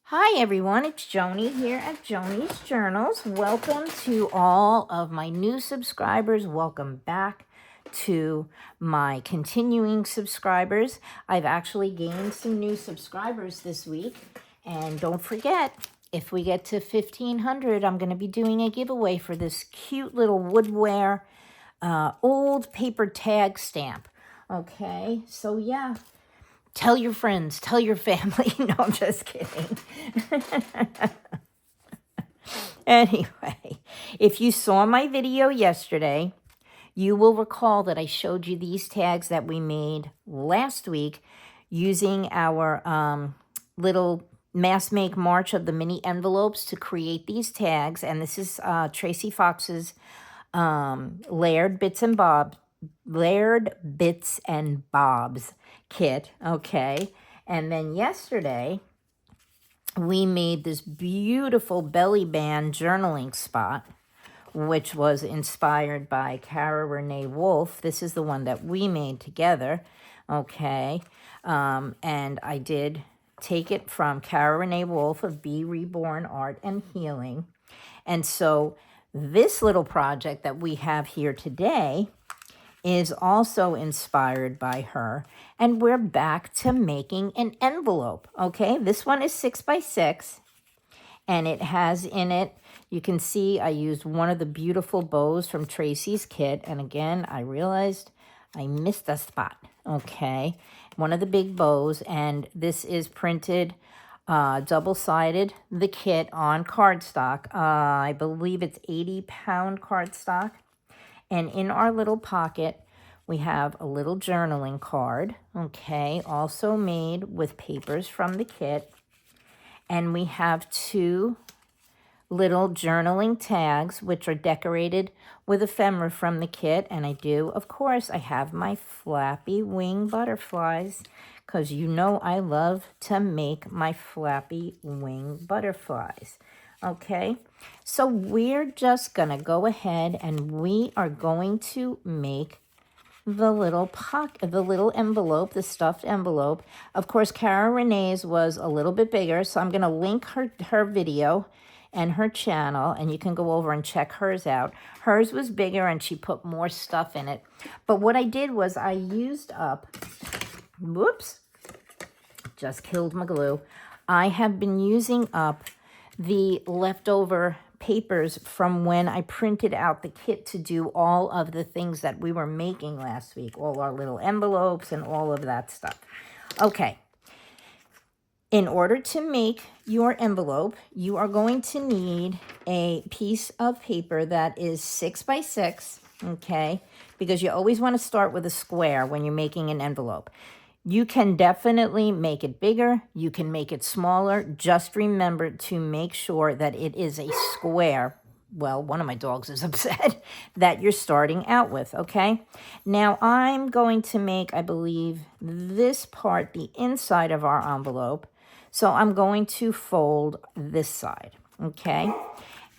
Hi everyone, it's Joni here at Joni's Journals. Welcome to all of my new subscribers. Welcome back to my continuing subscribers. I've actually gained some new subscribers this week. And don't forget, if we get to 1,500, I'm going to be doing a giveaway for this cute little woodware old paper tag stamp. Okay, so yeah. Tell your friends, tell your family. No, I'm just kidding. Anyway, if you saw my video yesterday, you will recall that I showed you these tags that we made last week using our little mass make March of the mini envelopes to create these tags. And this is Tracy Fox's Layered Bits and Bobs kit, okay? And then yesterday, we made this beautiful belly band journaling spot, which was inspired by Cara Renee Wolf. This is the one that we made together, okay? And I did take it from Cara Renee Wolf of Be Reborn Art and Healing. And so this little project that we have here today is also inspired by her. And we're back to making an envelope, okay? This one is 6 by 6, and it has in it, you can see I used one of the beautiful bows from Tracy's kit. And again, I realized I missed a spot, okay? One of the big bows, and this is printed double-sided, the kit on cardstock. I believe it's 80-pound cardstock. And in our little pocket, we have a little journaling card, okay, also made with papers from the kit. And we have 2 little journaling tags, which are decorated with ephemera from the kit. And I do, of course, I have my flappy wing butterflies, because you know I love to make my flappy wing butterflies. Okay, so we're just going to go ahead and we are going to make the little pocket, the little envelope, the stuffed envelope. Of course, Cara Renee's was a little bit bigger, so I'm going to link her video and her channel, and you can go over and check hers out. Hers was bigger, and she put more stuff in it. But what I did was I used up, whoops, just killed my glue. I have been using up the leftover papers from when I printed out the kit to do all of the things that we were making last week, all our little envelopes and all of that stuff. Okay, in order to make your envelope, you are going to need a piece of paper that is 6 by 6, okay, because you always want to start with a square when you're making an envelope. You can definitely make it bigger. You can make it smaller. Just remember to make sure that it is a square. Well, one of my dogs is upset that you're starting out with, okay? Now, I'm going to make, I believe, this part the inside of our envelope. So I'm going to fold this side, okay?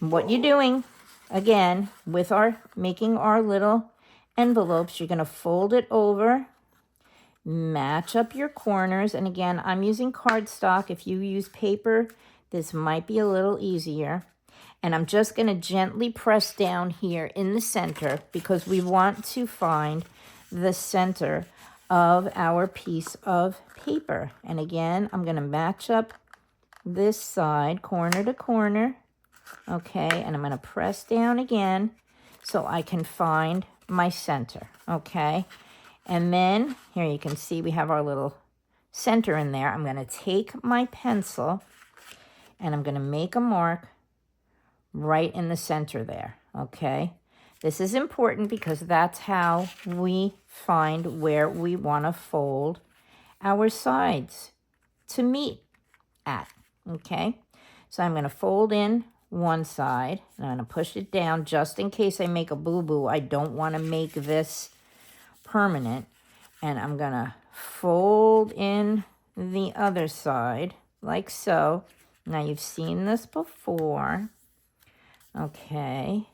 What you're doing, again, with making our little envelopes, you're going to fold it over, match up your corners. And again, I'm using cardstock. If you use paper, this might be a little easier. And I'm just going to gently press down here in the center because we want to find the center of our piece of paper. And again, I'm going to match up this side corner to corner. Okay, and I'm going to press down again so I can find my center. Okay. And then, here you can see we have our little center in there. I'm going to take my pencil and I'm going to make a mark right in the center there, okay? This is important because that's how we find where we want to fold our sides to meet at, okay? So I'm going to fold in one side and I'm going to push it down just in case I make a boo-boo. I don't want to make this permanent, and I'm gonna fold in the other side like so. Now you've seen this before, okay?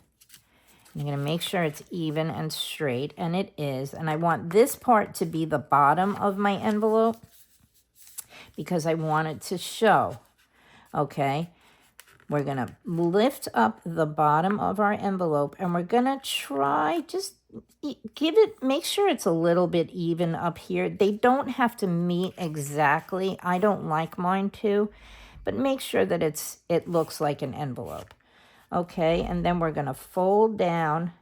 I'm gonna make sure it's even and straight, and it is. And I want this part to be the bottom of my envelope because I want it to show, okay? We're going to lift up the bottom of our envelope, and we're going to try, just make sure it's a little bit even up here. They don't have to meet exactly. I don't like mine to, but make sure that it looks like an envelope. Okay, and then we're going to fold down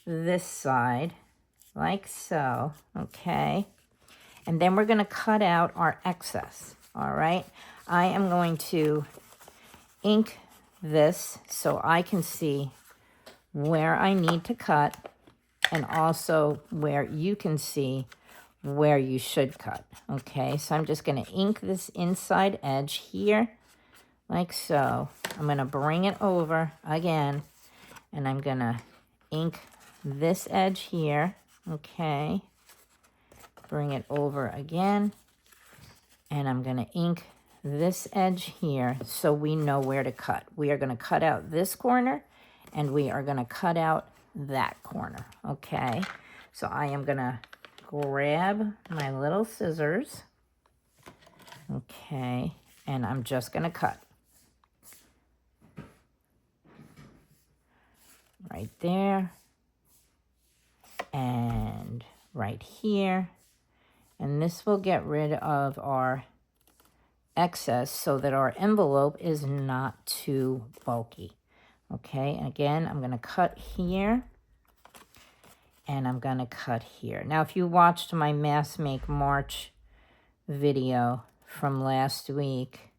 this side like so, okay? And then we're going to cut out our excess, all right? I am going to ink this so I can see where I need to cut, and also where you can see where you should cut. Okay, so I'm just going to ink this inside edge here like so. I'm going to bring it over again, and I'm going to ink this edge here. Okay, bring it over again, and I'm going to ink this edge here so we know where to cut. We are going to cut out this corner, and we are going to cut out that corner. Okay, so I am going to grab my little scissors. Okay, and I'm just going to cut right there and right here, and this will get rid of our excess so that our envelope is not too bulky. Okay, and again, I'm going to cut here, and I'm going to cut here. Now, if you watched my Mass Make March video from last week,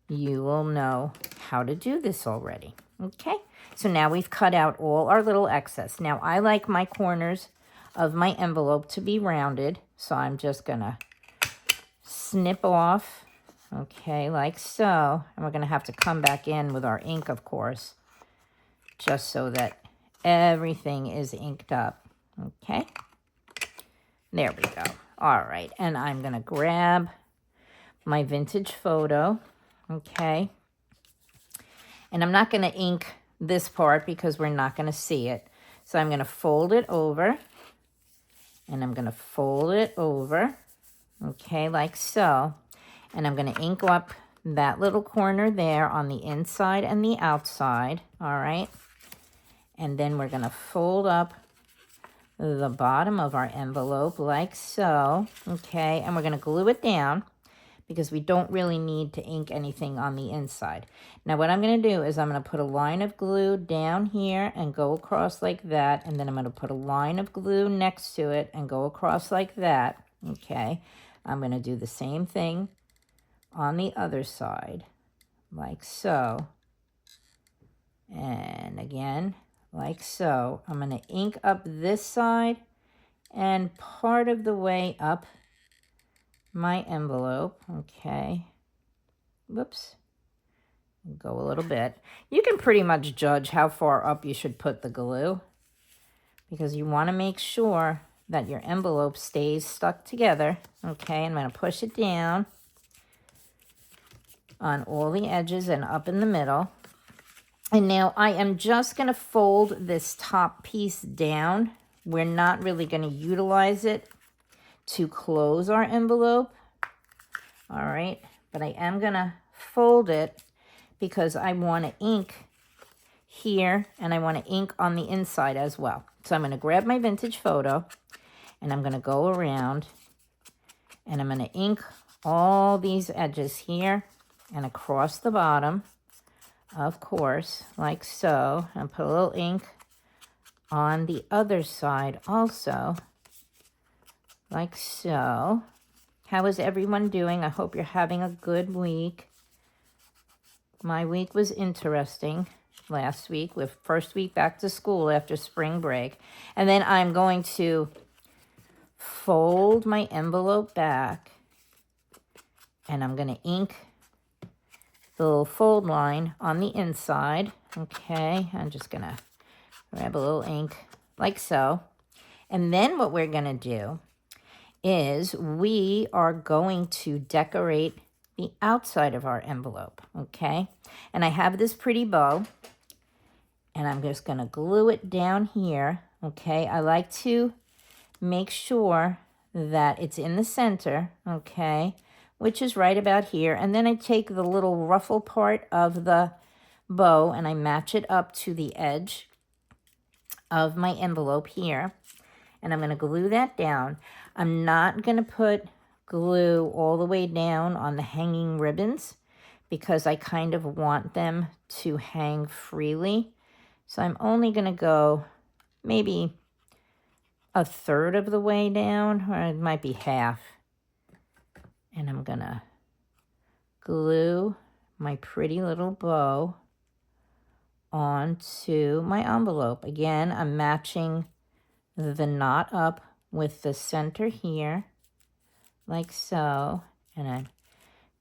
you will know how to do this already. Okay, so now we've cut out all our little excess. Now, I like my corners of my envelope to be rounded, so I'm just going to snip off, okay, like so. And we're going to have to come back in with our ink, of course, just so that everything is inked up. Okay, there we go. All right, and I'm going to grab my vintage photo, okay, and I'm not going to ink this part because we're not going to see it. So I'm going to fold it over, and I'm going to fold it over, okay, like so. And I'm going to ink up that little corner there on the inside and the outside, all right? And then we're going to fold up the bottom of our envelope like so, okay? And we're going to glue it down because we don't really need to ink anything on the inside. Now what I'm going to do is I'm going to put a line of glue down here and go across like that, and then I'm going to put a line of glue next to it and go across like that, okay? I'm going to do the same thing on the other side, like so, and again, like so. I'm going to ink up this side and part of the way up my envelope, okay, whoops, go a little bit. You can pretty much judge how far up you should put the glue because you want to make sure that your envelope stays stuck together, okay? I'm going to push it down on all the edges and up in the middle. And now I am just going to fold this top piece down. We're not really going to utilize it to close our envelope. All right, but I am going to fold it because I want to ink here and I want to ink on the inside as well. So I'm going to grab my vintage photo and I'm going to go around and I'm going to ink all these edges here and across the bottom, of course, like so, and put a little ink on the other side also, like so. How is everyone doing? I hope you're having a good week. My week was interesting last week with first week back to school after spring break. And then I'm going to fold my envelope back and I'm going to ink the little fold line on the inside. Okay, I'm just going to grab a little ink like so. And then what we're going to do is we are going to decorate the outside of our envelope, okay? And I have this pretty bow, and I'm just going to glue it down here, okay? I like to make sure that it's in the center, okay? which is right about here. And then I take the little ruffle part of the bow and I match it up to the edge of my envelope here. And I'm going to glue that down. I'm not going to put glue all the way down on the hanging ribbons because I kind of want them to hang freely. So I'm only going to go maybe a third of the way down, or it might be half. And I'm going to glue my pretty little bow onto my envelope. Again, I'm matching the knot up with the center here, like so. And I've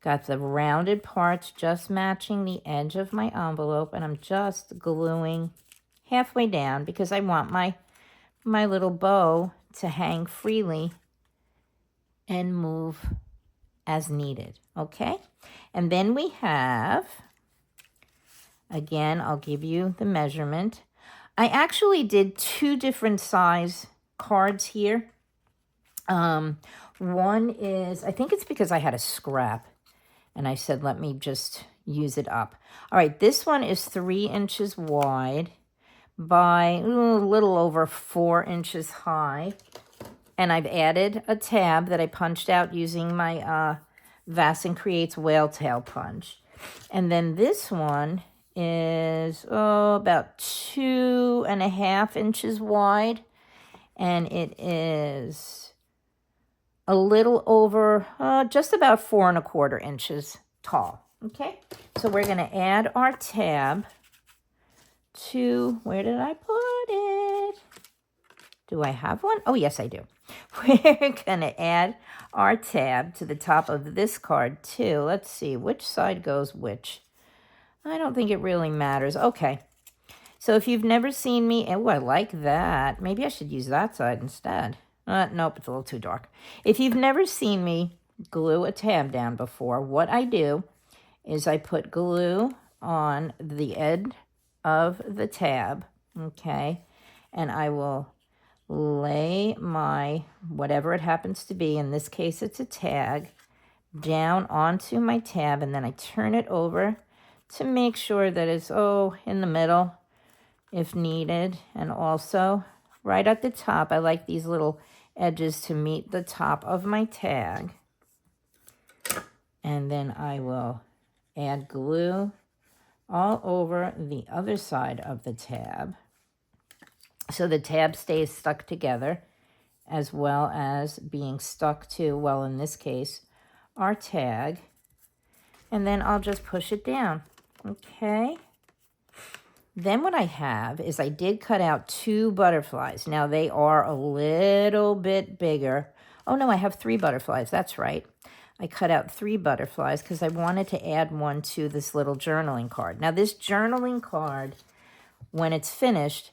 got the rounded parts just matching the edge of my envelope, and I'm just gluing halfway down because I want my little bow to hang freely and move as needed, okay? And then we have, again, I'll give you the measurement. I actually did 2 different size cards here. One is, I think it's because I had a scrap and I said, let me just use it up. All right, this one is 3 inches wide by a little over 4 inches high. And I've added a tab that I punched out using my Vasson Creates Whale Tail punch. And then this one is about 2.5 inches wide. And it is a little over, just about 4.25 inches tall. Okay, so we're going to add our tab to, where did I put it? Do I have one? Oh, yes, I do. We're going to add our tab to the top of this card, too. Let's see, which side goes which? I don't think it really matters. Okay, so if you've never seen me, oh, I like that. Maybe I should use that side instead. Nope, it's a little too dark. If you've never seen me glue a tab down before, what I do is I put glue on the end of the tab, okay, and I will lay my, whatever it happens to be, in this case it's a tag, down onto my tab, and then I turn it over to make sure that it's, in the middle if needed. And also right at the top, I like these little edges to meet the top of my tag. And then I will add glue all over the other side of the tab, so the tab stays stuck together, as well as being stuck to, well, in this case, our tag. And then I'll just push it down, okay? Then what I have is I did cut out 2 butterflies. Now they are a little bit bigger. Oh no, I have 3 butterflies, that's right. I cut out 3 butterflies because I wanted to add one to this little journaling card. Now this journaling card, when it's finished,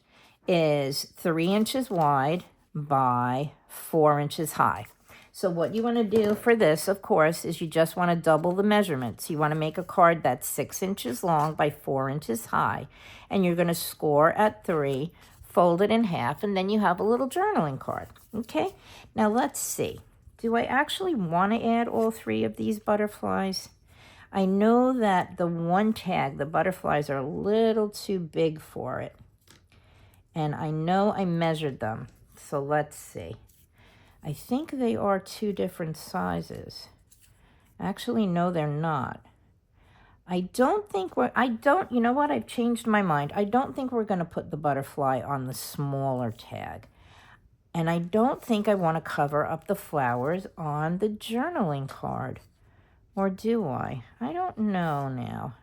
is 3 inches wide by 4 inches high. So what you want to do for this, of course, is you just want to double the measurements. You want to make a card that's 6 inches long by 4 inches high. And you're going to score at 3, fold it in half, and then you have a little journaling card. Okay? Now let's see. Do I actually want to add all 3 of these butterflies? I know that the one tag, the butterflies, are a little too big for it. And I know I measured them. So let's see. I think they are 2 different sizes. Actually, no, they're not. I don't think you know what? I've changed my mind. I don't think we're going to put the butterfly on the smaller tag. And I don't think I want to cover up the flowers on the journaling card. Or do I? I don't know now.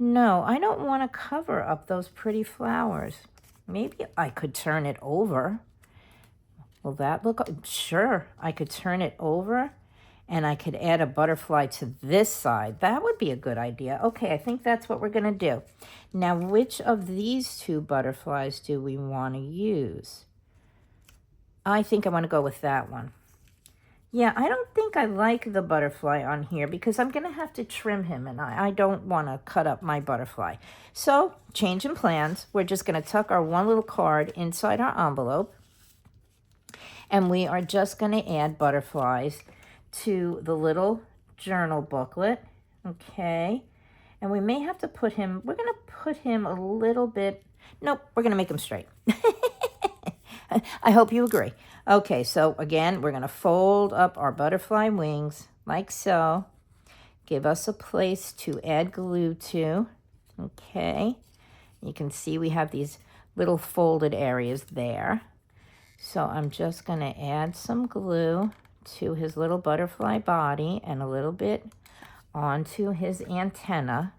No, I don't want to cover up those pretty flowers. Maybe I could turn it over. Will that look? Sure, I could turn it over and I could add a butterfly to this side. That would be a good idea. Okay, I think that's what we're going to do. Now, which of these 2 butterflies do we want to use? I think I want to go with that one. Yeah, I don't think I like the butterfly on here because I'm going to have to trim him, and I don't want to cut up my butterfly. So, change in plans. We're just going to tuck our one little card inside our envelope, and we are just going to add butterflies to the little journal booklet, okay? And we may have to put him, we're going to put him a little bit, nope, we're going to make him straight. I hope you agree. Okay, so again, we're going to fold up our butterfly wings like so. Give us a place to add glue to, okay? You can see we have these little folded areas there. So I'm just going to add some glue to his little butterfly body and a little bit onto his antenna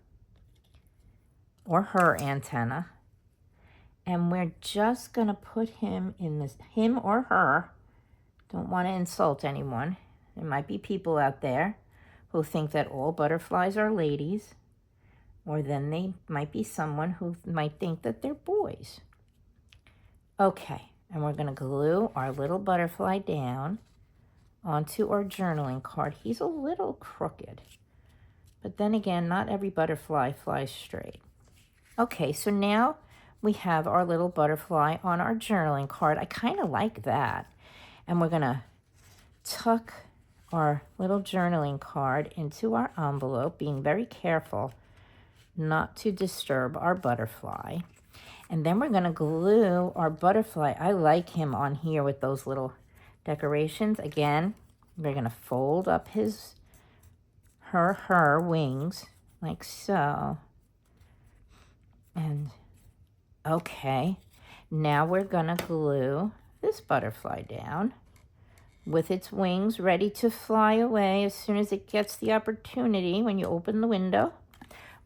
or her antenna. And we're just going to put him in this, him or her. Don't want to insult anyone. There might be people out there who think that all butterflies are ladies, or then they might be someone who might think that they're boys. Okay, and we're going to glue our little butterfly down onto our journaling card. He's a little crooked, but then again, not every butterfly flies straight. Okay, so now we have our little butterfly on our journaling card. I kind of like that. And we're going to tuck our little journaling card into our envelope, being very careful not to disturb our butterfly. And then we're going to glue our butterfly. I like him on here with those little decorations. Again, we're going to fold up her wings like so. And okay, now we're going to glue this butterfly down with its wings ready to fly away as soon as it gets the opportunity when you open the window,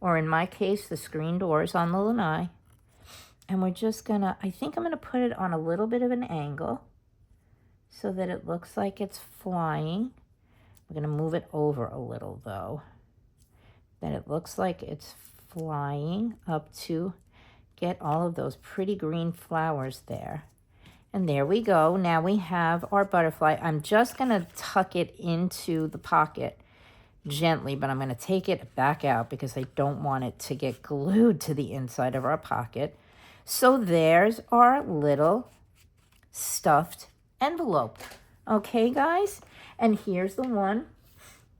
or in my case, the screen doors on the lanai. And we're just gonna, I think I'm gonna put it on a little bit of an angle so that it looks like it's flying. We're gonna move it over a little though, that it looks like it's flying up to get all of those pretty green flowers there. And there we go. Now we have our butterfly. I'm just going to tuck it into the pocket gently, but I'm going to take it back out because I don't want it to get glued to the inside of our pocket. So there's our little stuffed envelope. Okay, guys? And here's the one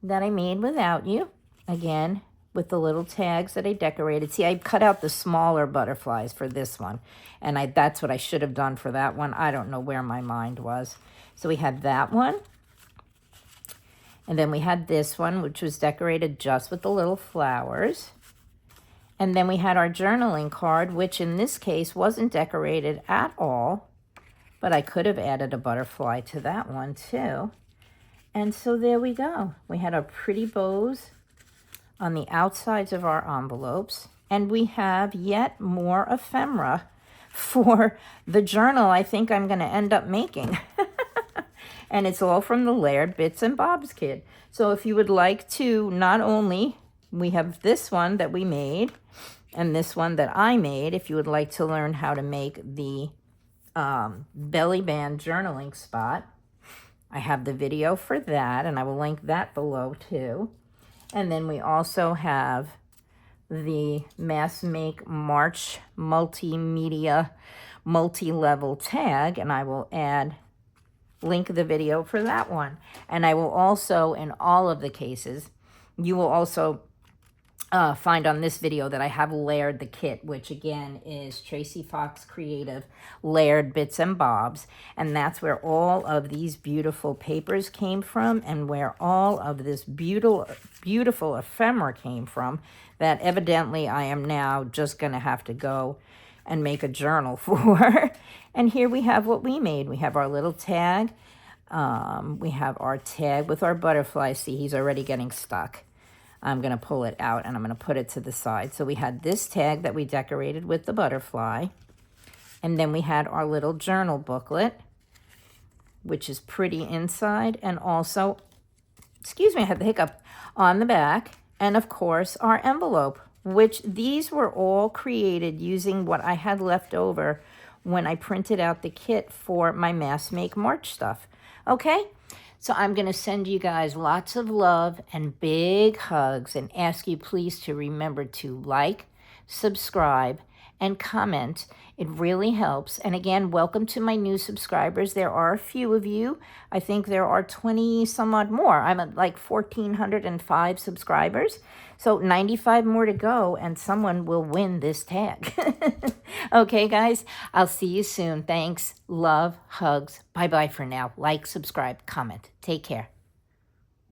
that I made without you. Again, with the little tags that I decorated. See, I cut out the smaller butterflies for this one. And that's what I should have done for that one. I don't know where my mind was. So we had that one. And then we had this one, which was decorated just with the little flowers. And then we had our journaling card, which in this case wasn't decorated at all. But I could have added a butterfly to that one too. And so there we go. We had our pretty bows on the outsides of our envelopes, and we have yet more ephemera for the journal I think I'm going to end up making. And it's all from the Layered Bits and Bobs kit. So if you would like to, not only we have this one that we made and this one that I made, if you would like to learn how to make the belly band journaling spot, I have the video for that, and I will link that below too. And then we also have the Mass Make March Multimedia Multi-Level tag, and I will link the video for that one. And I will also, in all of the cases, you will also find on this video that I have layered the kit, which again is Tracy Fox Creative Layered Bits and Bobs. And that's where all of these beautiful papers came from, and where all of this beautiful ephemera came from, that evidently I am now just going to have to go and make a journal for. And here we have what we made. We have our little tag. We have our tag with our butterfly. See, he's already getting stuck. I'm going to pull it out and I'm going to put it to the side. So we had this tag that we decorated with the butterfly. And then we had our little journal booklet, which is pretty inside. And also, excuse me, I had the hiccup, on the back. And of course, our envelope, which these were all created using what I had left over when I printed out the kit for my Mass Make March stuff. Okay? So I'm going to send you guys lots of love and big hugs and ask you please to remember to like, subscribe, and comment. It really helps. And again, welcome to my new subscribers. There are a few of you. I think there are 20 some odd more. I'm at like 1,405 subscribers. So 95 more to go, and someone will win this tag. Okay, guys, I'll see you soon. Thanks, love, hugs. Bye-bye for now. Like, subscribe, comment. Take care.